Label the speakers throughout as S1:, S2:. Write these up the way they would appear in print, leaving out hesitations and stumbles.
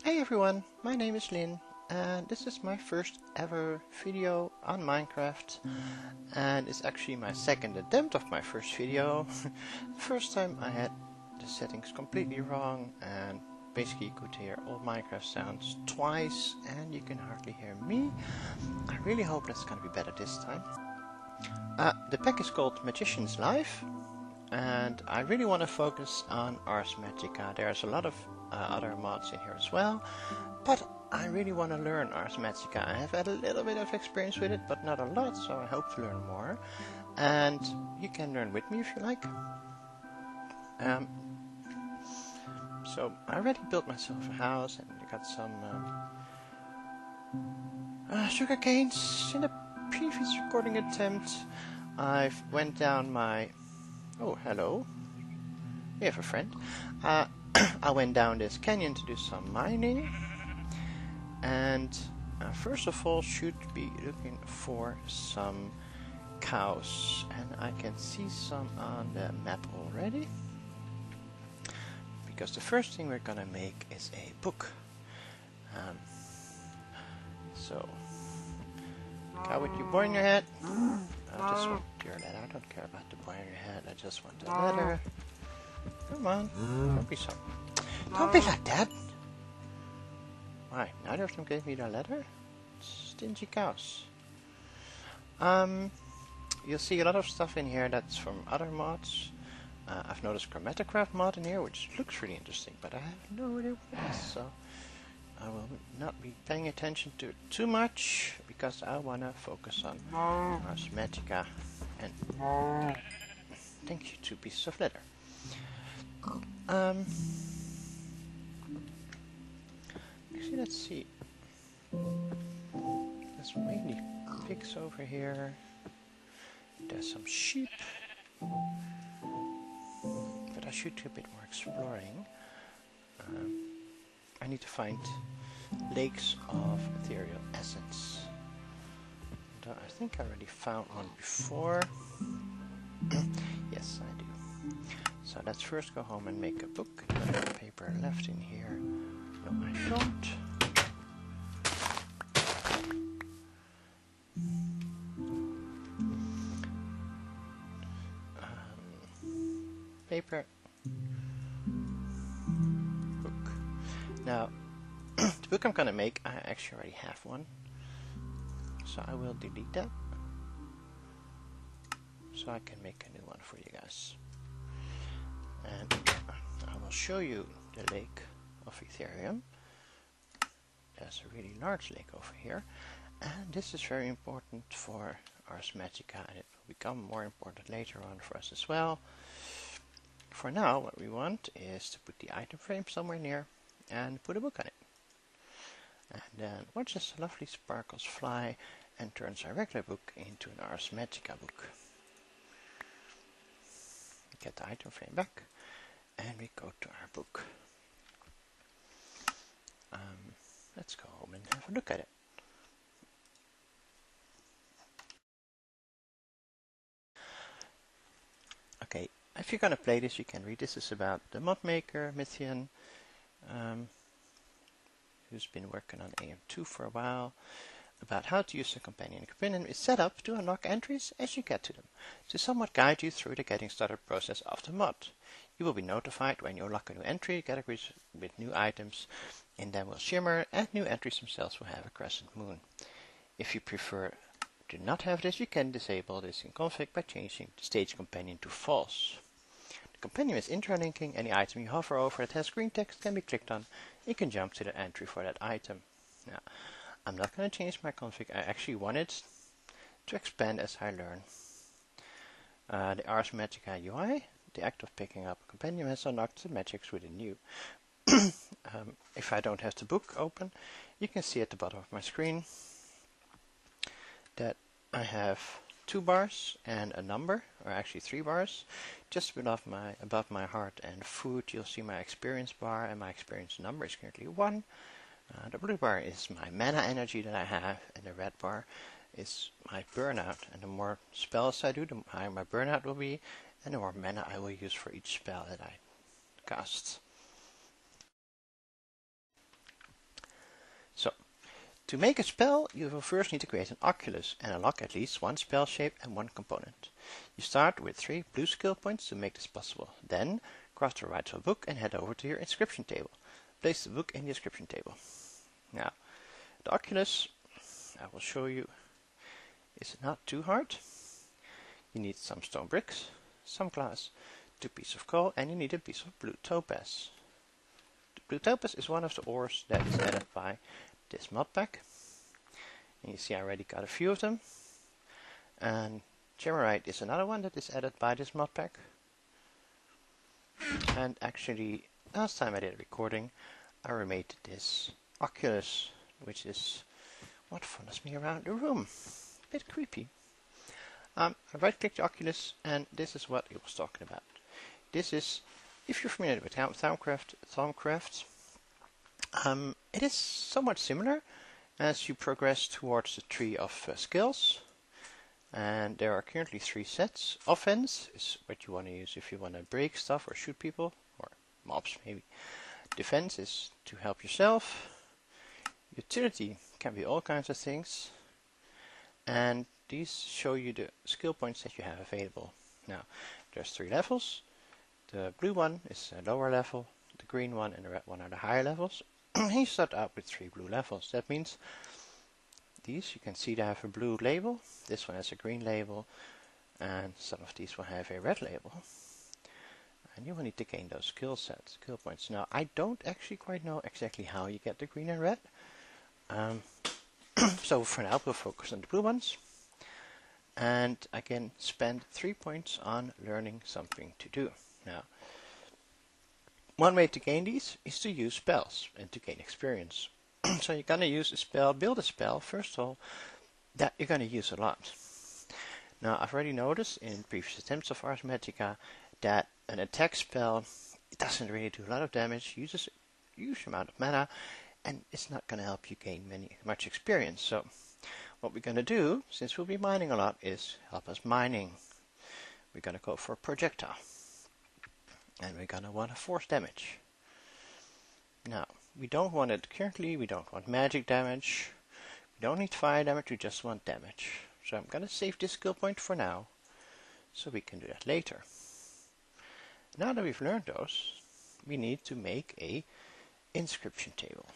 S1: Hey everyone, my name is Lynn and this is my first ever video on Minecraft, and it's actually my second attempt of my first video. The first time I had the settings completely wrong and basically you could hear all Minecraft sounds twice and you can hardly hear me. I really hope that's gonna be better this time. The pack is called Magician's Life and I really want to focus on Ars Magica. There's a lot of other mods in here as well, but I really want to learn Ars Magica. I have had a little bit of experience with it, but not a lot, so I hope to learn more. And you can learn with me if you like. So I already built myself a house and I got some sugar canes. In the previous recording attempt, I went down my... Oh, hello. We have a friend. I went down this canyon to do some mining, and first of all should be looking for some cows, and I can see some on the map already, because the first thing we're gonna make is a book. So, cow with your boy in your head. I just want your letter. I don't care about the boy in your head. I just want the letter. Come on, don't be so. Don't be like that. Why? Neither of them gave me the letter. Stingy cows. You'll see a lot of stuff in here that's from other mods. I've noticed Chromatograph mod in here, which looks really interesting, but I have no idea what it is, so I will not be paying attention to it too much because I wanna focus on Ars Magica and thank you, 2 pieces of leather. Actually, let's see. There's mainly pigs over here. There's some sheep. But I should do a bit more exploring. I need to find lakes of ethereal essence. And I think I already found one before. Yes, I do. So let's first go home and make a book. Do I have paper left in here? No, I don't. Paper. Book. Now, the book I'm gonna make, I actually already have one. So I will delete that. So I can make a new one for you guys. And I will show you the lake of Ethereum. There's a really large lake over here, and this is very important for Ars Magica, and it will become more important later on for us as well. For now, what we want is to put the item frame somewhere near and put a book on it. And then watch as the lovely sparkles fly and turns our regular book into an Ars Magica book. Get the item frame back and we go to our book. Let's go home and have a look at it. Okay, if you're gonna play this, you can read. This is about the mod maker, Mythian, who's been working on e01 for a while, about how to use a companion. The companion is set up to unlock entries as you get to them, to somewhat guide you through the getting started process of the mod. You will be notified when you unlock a new entry, categories with new items, and then will shimmer, and new entries themselves will have a crescent moon. If you prefer to not have this, you can disable this in config by changing the stage companion to false. The companion is intralinking. Any item you hover over that has green text can be clicked on. You can jump to the entry for that item. Now, I'm not going to change my config. I actually want it to expand as I learn. The Ars Magica UI, the act of picking up a companion has unlocked the magics within you. If I don't have the book open, you can see at the bottom of my screen that I have 2 bars and a number, or actually 3 bars. Just above my heart and food, you'll see my experience bar, and my experience number is currently 1. The blue bar is my mana energy that I have, and the red bar is my burnout. And the more spells I do, the higher my burnout will be, and the more mana I will use for each spell that I cast. To make a spell, you will first need to create an oculus and unlock at least one spell shape and one component. You start with 3 blue skill points to make this possible. Then, cross the right to a book and head over to your inscription table. Place the book in the inscription table. Now, the oculus, I will show you, is not too hard. You need some stone bricks, some glass, 2 pieces of coal, and you need a piece of blue topaz. The blue topaz is one of the ores that is added by this mod pack. And you see I already got a few of them. And Gemerite is another one that is added by this mod pack. And actually, last time I did a recording, I remade this oculus, which is what follows me around the room. A bit creepy. I right-click the oculus, and this is what it was talking about. This is, if you're familiar with Thaumcraft, it is somewhat similar as you progress towards the tree of skills. And there are currently 3 sets. Offense is what you want to use if you want to break stuff or shoot people, or mobs maybe. Defense is to help yourself. Utility can be all kinds of things. And these show you the skill points that you have available. Now, there's 3 levels. The blue one is a lower level, the green one and the red one are the higher levels. You start out with 3 blue levels. That means these, you can see they have a blue label, this one has a green label, and some of these will have a red label. And you will need to gain those skill points. Now, I don't actually quite know exactly how you get the green and red. So for now we'll focus on the blue ones. And I can spend 3 points on learning something to do. Now, one way to gain these is to use spells and to gain experience. So you're going to use a spell, build a spell, first of all, that you're going to use a lot. Now, I've already noticed in previous attempts of Ars Magica that an attack spell, it doesn't really do a lot of damage, uses a huge amount of mana, and it's not going to help you gain much experience. So what we're going to do, since we'll be mining a lot, is help us mining. We're going to go for a projectile. And we're going to want a force damage. Now, we don't want it currently, we don't want magic damage. We don't need fire damage, we just want damage. So I'm going to save this skill point for now, so we can do that later. Now that we've learned those, we need to make a inscription table.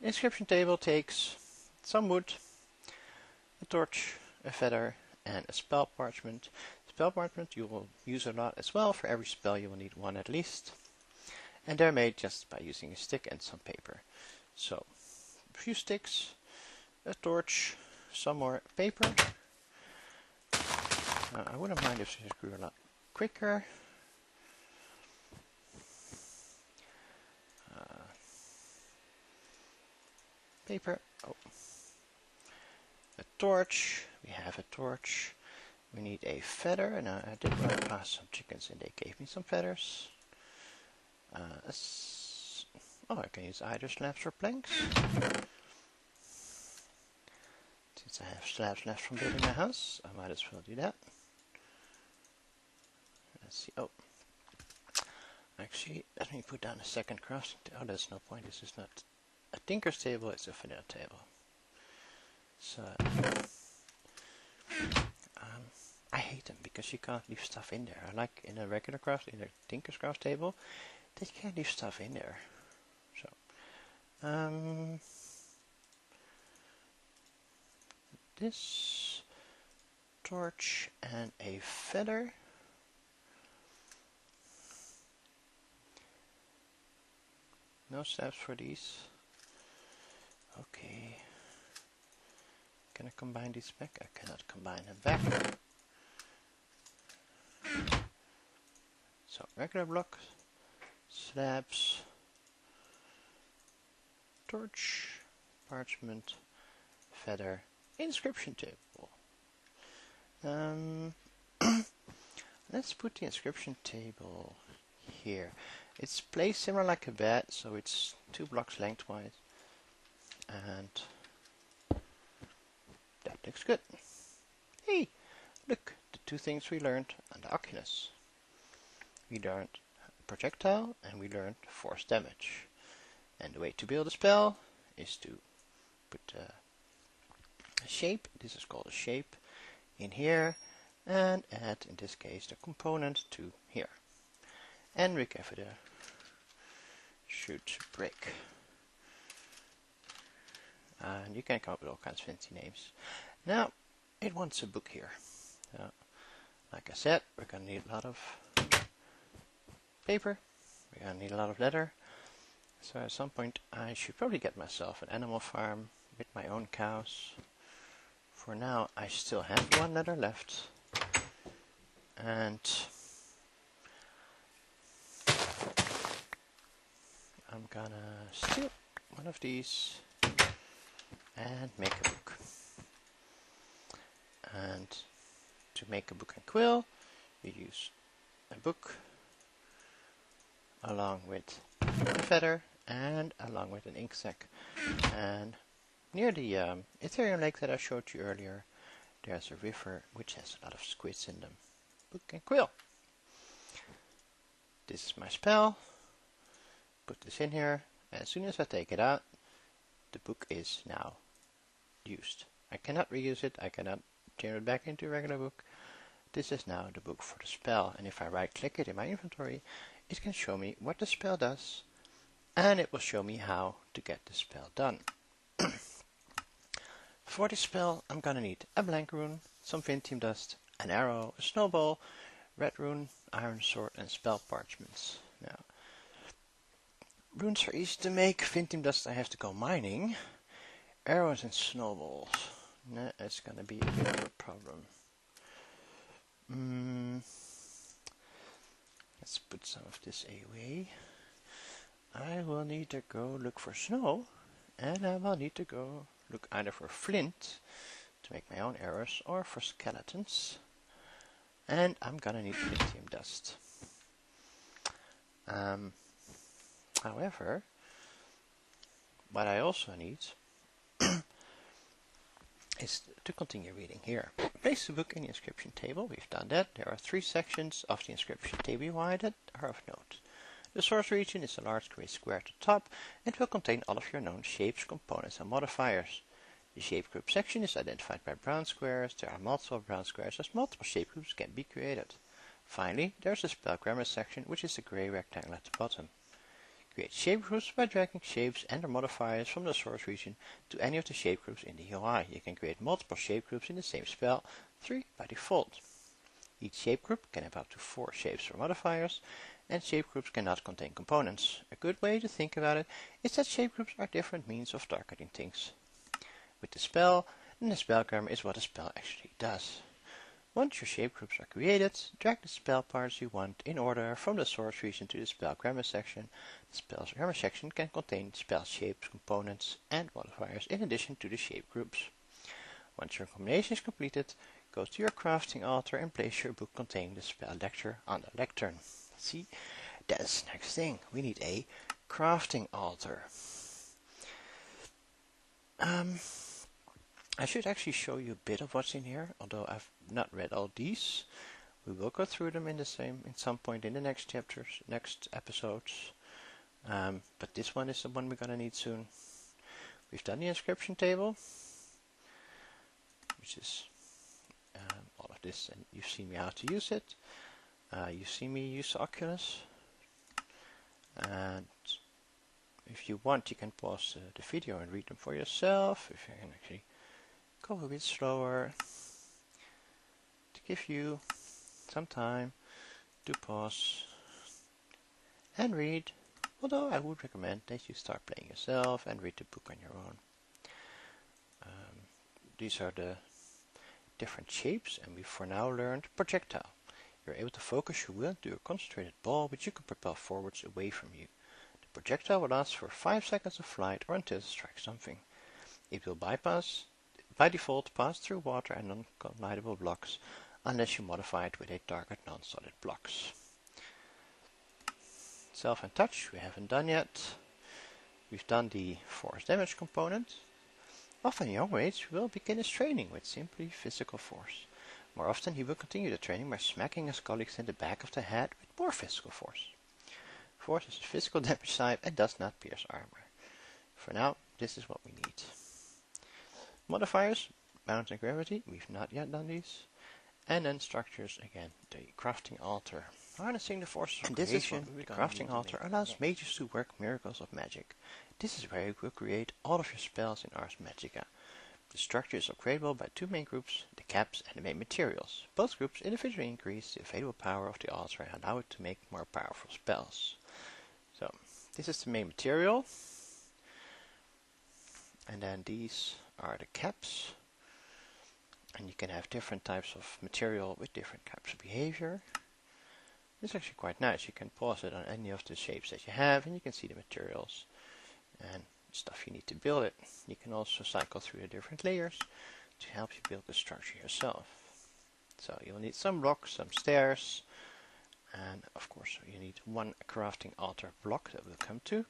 S1: The inscription table takes some wood, a torch, a feather, and a spell parchment. Spell parchment you will use a lot as well. For every spell you will need 1 at least. And they're made just by using a stick and some paper. So, a few sticks, a torch, some more paper. I wouldn't mind if this grew a lot quicker. Paper. Oh. A torch. We have a torch. We need a feather, and I did run past some chickens and they gave me some feathers. I can use either slabs or planks. Since I have slabs left from building my house, I might as well do that. Let's see. Oh, actually, let me put down a second crafting table. Oh, there's no point. This is not a tinker's table, it's a vanilla table. So, I hate them because you can't leave stuff in there. Like in a regular craft, in a tinker's craft table, they can't leave stuff in there. So, this torch and a feather. No slabs for these. Okay. Can I combine these back? I cannot combine them back. So, regular blocks, slabs, torch, parchment, feather, inscription table. Let's put the inscription table here. It's placed similar like a bed, so it's 2 blocks lengthwise. And that looks good. Hey, look, the 2 things we learned on the Oculus. We learned projectile and we learned force damage. And the way to build a spell is to put a shape, this is called a shape, in here, and add, in this case, the component to here. And we give it a shoot break. And you can come up with all kinds of fancy names. Now, it wants a book here. Like I said, we're going to need a lot of paper. We're going to need a lot of leather. So at some point I should probably get myself an animal farm with my own cows. For now I still have one leather left. And I'm gonna steal one of these and make a book. And to make a book and quill, you use a book along with a feather and along with an ink sac. And near the Ethereum lake that I showed you earlier, there's a river which has a lot of squids in them. Book and quill. This is my spell. Put this in here, and as soon as I take it out, the book is now used. I cannot reuse it, I cannot turn it back into a regular book. This is now the book for the spell, and if I right click it in my inventory, it can show me what the spell does, and it will show me how to get the spell done. For this spell I'm gonna need a blank rune, some Vintium dust, an arrow, a snowball, red rune, iron sword, and spell parchments. Now, runes are easy to make. Vintium dust I have to go mining. Arrows and snowballs, nah, it's gonna be a bit of a problem. Let's put some of this away. I will need to go look for snow, and I will need to go look either for flint to make my own arrows or for skeletons. And I'm gonna need Vintium dust. However, what I also need is to continue reading here. Place the book in the inscription table. We've done that. There are 3 sections of the inscription table that are of note. The source region is a large gray square at the top and will contain all of your known shapes, components, and modifiers. The shape group section is identified by brown squares. There are multiple brown squares as multiple shape groups can be created. Finally, there's the spell grammar section, which is the gray rectangle at the bottom. Create shape groups by dragging shapes and their modifiers from the source region to any of the shape groups in the UI. You can create multiple shape groups in the same spell, 3 by default. Each shape group can have up to 4 shapes or modifiers, and shape groups cannot contain components. A good way to think about it is that shape groups are different means of targeting things. With the spell, then the spell grammar is what the spell actually does. Once your shape groups are created, drag the spell parts you want in order from the source region to the spell grammar section. The spell grammar section can contain spell shapes, components, and modifiers in addition to the shape groups. Once your combination is completed, go to your crafting altar and place your book containing the spell lecture on the lectern. See, that's the next thing. We need a crafting altar. I should actually show you a bit of what's in here, although I've not read all these. We will go through them in some point in the next chapters, next episodes. But this one is the one we're gonna need soon. We've done the inscription table, which is all of this, and you've seen me how to use it. You've seen me use Oculus, and if you want, you can pause the video and read them for yourself. If you can actually go a bit slower to give you some time to pause and read, although I would recommend that you start playing yourself and read the book on your own. These are the different shapes, and we've for now learned projectile. You're able to focus your will into a concentrated ball which you can propel forwards away from you. The projectile will last for 5 seconds of flight or until it strikes something. It will by default pass through water and non-collidable blocks unless you modify it with a target non-solid blocks. Self and touch we haven't done yet. We've done the force damage component. Often young Rage will begin his training with simply physical force. More often he will continue the training by smacking his colleagues in the back of the head with more physical force. Force is a physical damage type and does not pierce armor. For now, this is what we need. Modifiers, bounce and gravity, we've not yet done these. And then structures, again, the crafting altar. Harnessing the forces of creation, the crafting altar allows mages to work miracles of magic. This is where you will create all of your spells in Ars Magica. The structure is upgradable by two main groups, the caps and the main materials. Both groups individually increase the available power of the altar and allow it to make more powerful spells. So, this is the main material. And then these are the caps. And you can have different types of material with different types of behavior. It's actually quite nice. You can pause it on any of the shapes that you have and you can see the materials and stuff you need to build it. You can also cycle through the different layers to help you build the structure yourself. So you'll need some blocks, some stairs, and of course you need one crafting altar block that we'll come to.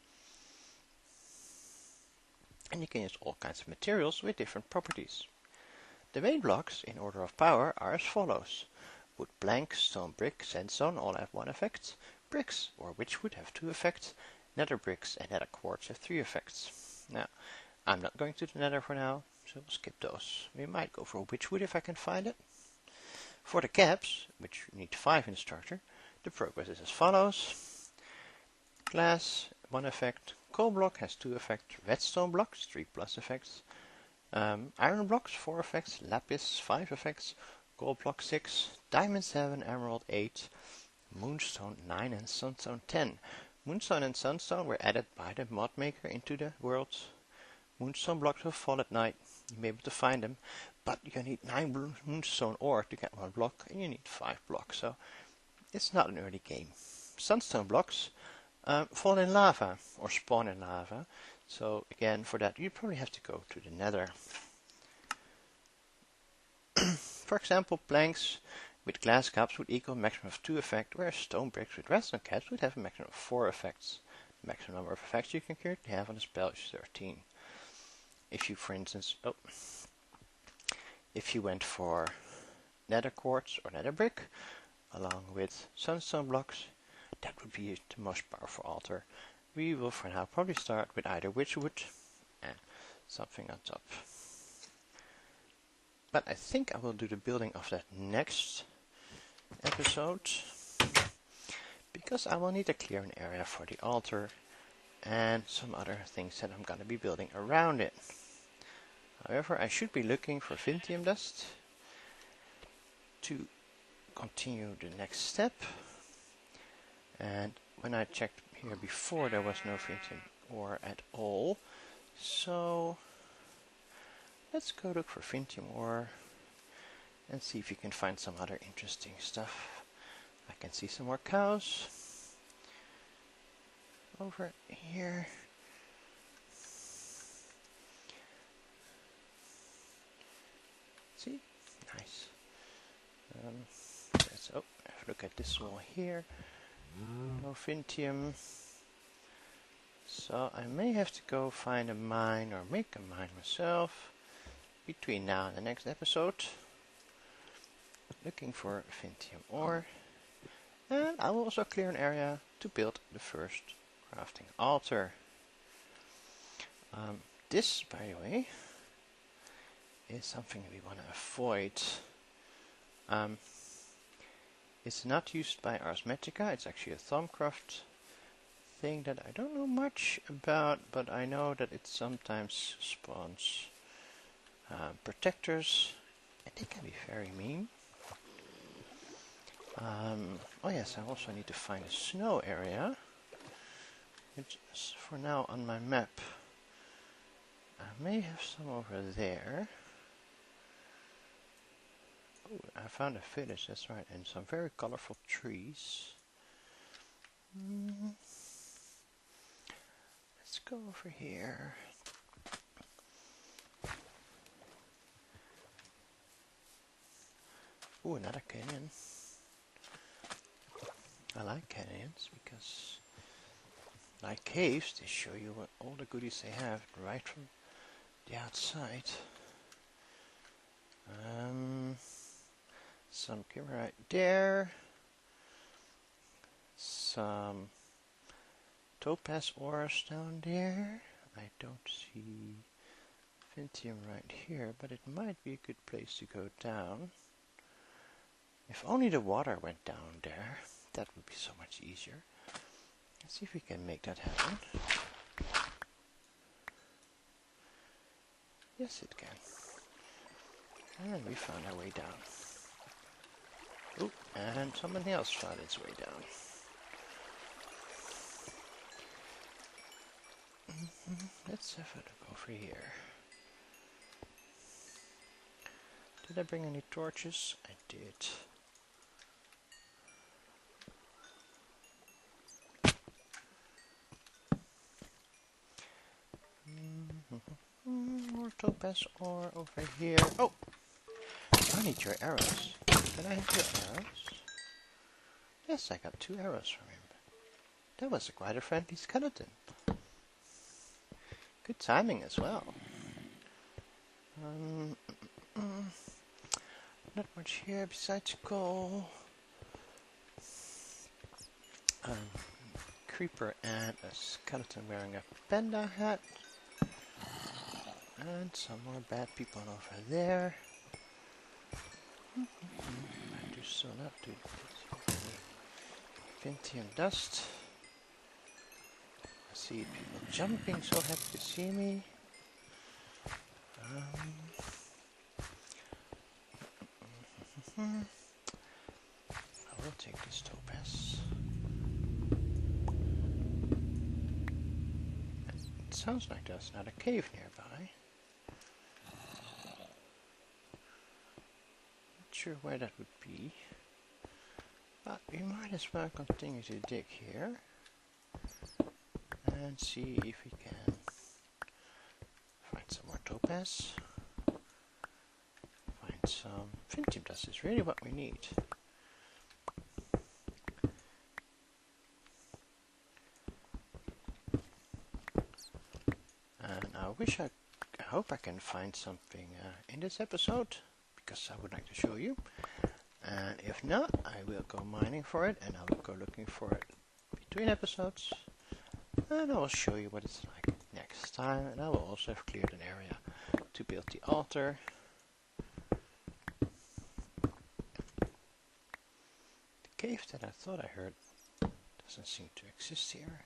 S1: And you can use all kinds of materials with different properties. The main blocks, in order of power, are as follows. Wood plank, stone brick, sandstone all have one effect. Bricks or witchwood have two effects. Nether bricks and nether quartz have three effects. Now, I'm not going to the nether for now, so we'll skip those. We might go for witchwood if I can find it. For the caps, which you need 5 in the structure, the progress is as follows. Glass, 1 effect. Coal block has 2 effects. Redstone blocks, 3 plus effects. Iron blocks, 4 effects. Lapis, 5 effects. Gold block, 6. Diamond, 7. Emerald, 8. Moonstone, 9. And sunstone, 10. Moonstone and sunstone were added by the mod maker into the world. Moonstone blocks will fall at night. You'll be able to find them. But you need 9 moonstone ore to get 1 block. And you need 5 blocks. So it's not an early game. Sunstone blocks fall in lava or spawn in lava. So again, for that you probably have to go to the nether. For example, planks with glass caps would equal a maximum of 2 effects, whereas stone bricks with redstone caps would have a maximum of 4 effects. The maximum number of effects you can currently have on a spell is 13. If you, for instance, if you went for nether quartz or nether brick, along with sunstone blocks, that would be the most powerful altar. We will for now probably start with either witchwood and something on top. But I think I will do the building of that next episode, because I will need to clear an area for the altar and some other things that I'm going to be building around it. However, I should be looking for Vintium dust to continue the next step. And when I checked here before, there was no Vintium ore at all. So let's go look for Vintium ore and see if we can find some other interesting stuff. I can see some more cows over here. See? Nice. Let's have a look at this wall here. No Vintium. So I may have to go find a mine or make a mine myself between now and the next episode. Looking for Vintium ore. And I will also clear an area to build the first crafting altar. This, by the way, is something we want to avoid. It's not used by Ars Magica. It's actually a Thaumcraft thing that I don't know much about, but I know that it sometimes spawns protectors, and they can be very mean. Oh yes, I also need to find a snow area, which is for now on my map. I may have some over there. Oh, I found a village, that's right, and some very colorful trees. Let's go over here. Oh, another canyon. I like canyons because, like caves, they show you what all the goodies they have right from the outside. Some right there. Some topaz ores down there. I don't see Vintium right here, but it might be a good place to go down. If only the water went down there, that would be so much easier. Let's see if we can make that happen. Yes, it can. And we found our way down. Oh, and somebody else found its way down. Let's have a look over here. Did I bring any torches? I did. More topaz ore over here. Oh! I need your arrows. Can I have your arrows? Yes, I got 2 arrows from him. That was quite a friendly skeleton. Good timing as well. Not much here besides coal. Creeper and a skeleton wearing a panda hat. And some more bad people over there. I do still not do Vintium dust. I see people jumping, so happy to see me. I will take this topaz. It sounds like there's not a cave nearby. Not sure where that would be, but we might as well continue to dig here and see if we can find some more topaz. Find some Vintium dust is really what we need. And I hope I can find something in this episode, because I would like to show you. And if not, I will go mining for it, and I will go looking for it between episodes. And I will show you what it's like next time, and I will also have cleared an area to build the altar. The cave that I thought I heard doesn't seem to exist here.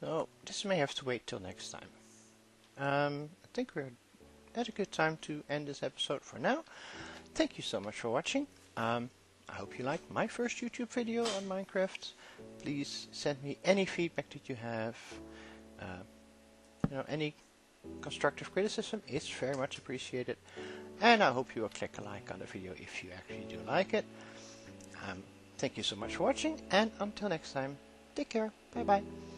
S1: So this may have to wait till next time. I think we're at a good time to end this episode for now. Thank you so much for watching. I hope you liked my first YouTube video on Minecraft. Please send me any feedback that you have. Any constructive criticism is very much appreciated. And I hope you will click a like on the video if you actually do like it. Thank you so much for watching, and until next time, take care. Bye bye.